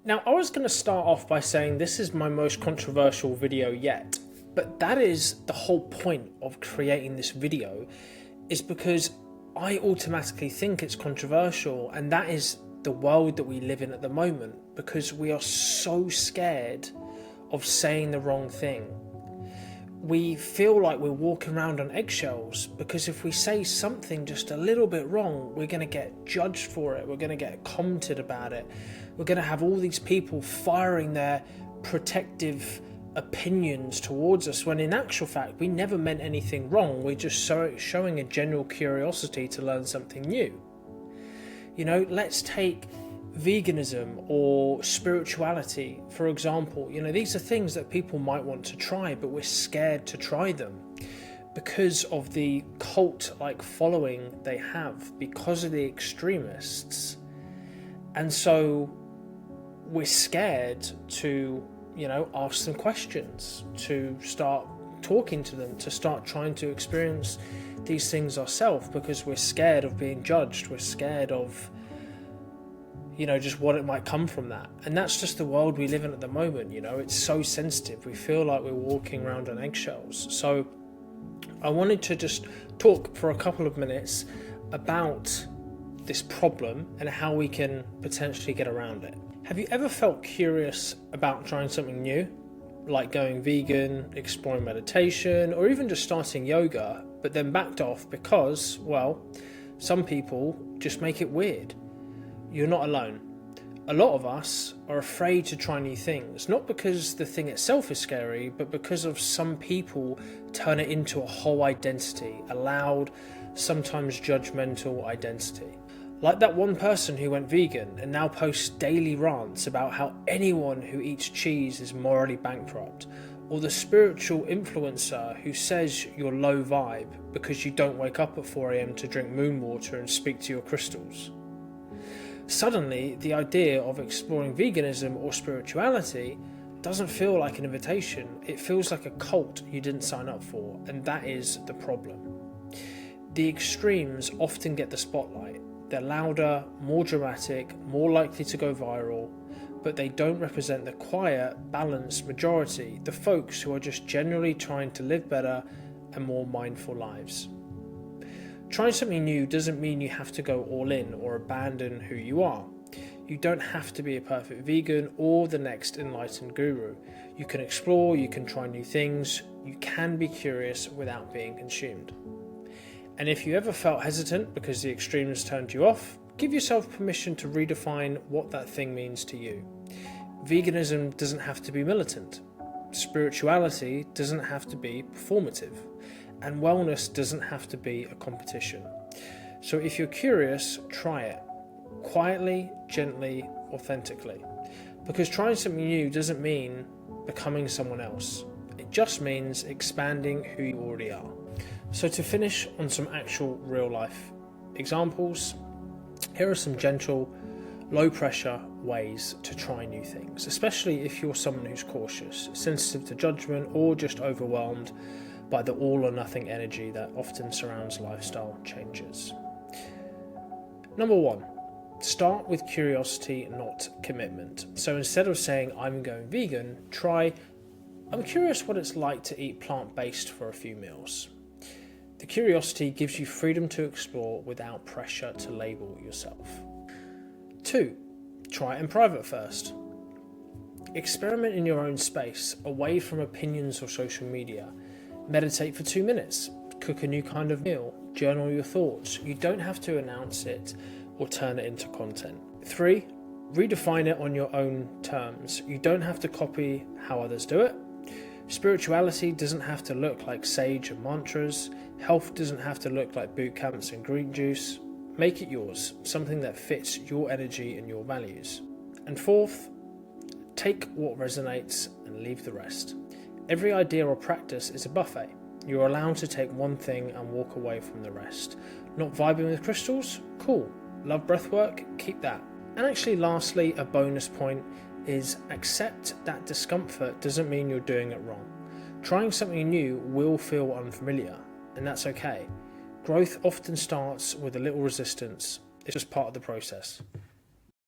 Now, I was going to start off by saying this is my most controversial video yet, but that is the whole point of creating this video, is because I automatically think it's controversial, and that is the world that we live in at the moment, because we are so scared of saying the wrong thing. We feel like we're walking around on eggshells because if we say something just a little bit wrong, we're going to get judged for it, we're going to get commented about it, we're going to have all these people firing their protective opinions towards us, when in actual fact we never meant anything wrong. We're just showing a general curiosity to learn something new. You know, let's take veganism or spirituality, for example. You know, these are things that people might want to try, but we're scared to try them because of the cult-like following they have, because of the extremists. And so we're scared to, you know, ask them questions, to start talking to them, to start trying to experience these things ourselves, because we're scared of being judged, we're scared of, you know, just what it might come from that. And that's just the world we live in at the moment. You know, it's so sensitive. We feel like we're walking around on eggshells. So I wanted to just talk for a couple of minutes about this problem and how we can potentially get around it. Have you ever felt curious about trying something new, like going vegan, exploring meditation, or even just starting yoga, but then backed off because, well, some people just make it weird? You're not alone. A lot of us are afraid to try new things, not because the thing itself is scary, but because of some people turn it into a whole identity, a loud, sometimes judgmental identity. Like that one person who went vegan and now posts daily rants about how anyone who eats cheese is morally bankrupt, or the spiritual influencer who says you're low vibe because you don't wake up at 4 a.m. to drink moon water and speak to your crystals. Suddenly, the idea of exploring veganism or spirituality doesn't feel like an invitation. It feels like a cult you didn't sign up for, and that is the problem. The extremes often get the spotlight. They're louder, more dramatic, more likely to go viral, but they don't represent the quiet, balanced majority, the folks who are just generally trying to live better and more mindful lives. Trying something new doesn't mean you have to go all in or abandon who you are. You don't have to be a perfect vegan or the next enlightened guru. You can explore, you can try new things, you can be curious without being consumed. And if you ever felt hesitant because the extremes turned you off, give yourself permission to redefine what that thing means to you. Veganism doesn't have to be militant. Spirituality doesn't have to be performative. And wellness doesn't have to be a competition. So if you're curious, try it. Quietly, gently, authentically. Because trying something new doesn't mean becoming someone else. It just means expanding who you already are. So to finish on some actual real life examples, here are some gentle, low pressure ways to try new things, especially if you're someone who's cautious, sensitive to judgment, or just overwhelmed by the all or nothing energy that often surrounds lifestyle changes. Number 1, start with curiosity, not commitment. So instead of saying I'm going vegan, try I'm curious what it's like to eat plant-based for a few meals. The curiosity gives you freedom to explore without pressure to label yourself. 2, try it in private first. Experiment in your own space, away from opinions or social media. Meditate for 2 minutes, cook a new kind of meal, journal your thoughts. You don't have to announce it or turn it into content. 3, redefine it on your own terms. You don't have to copy how others do it. Spirituality doesn't have to look like sage and mantras. Health doesn't have to look like boot camps and green juice. Make it yours, something that fits your energy and your values. And 4th, take what resonates and leave the rest. Every idea or practice is a buffet. You're allowed to take one thing and walk away from the rest. Not vibing with crystals? Cool. Love breathwork? Keep that. And actually, lastly, a bonus point is accept that discomfort doesn't mean you're doing it wrong. Trying something new will feel unfamiliar, and that's okay. Growth often starts with a little resistance. It's just part of the process.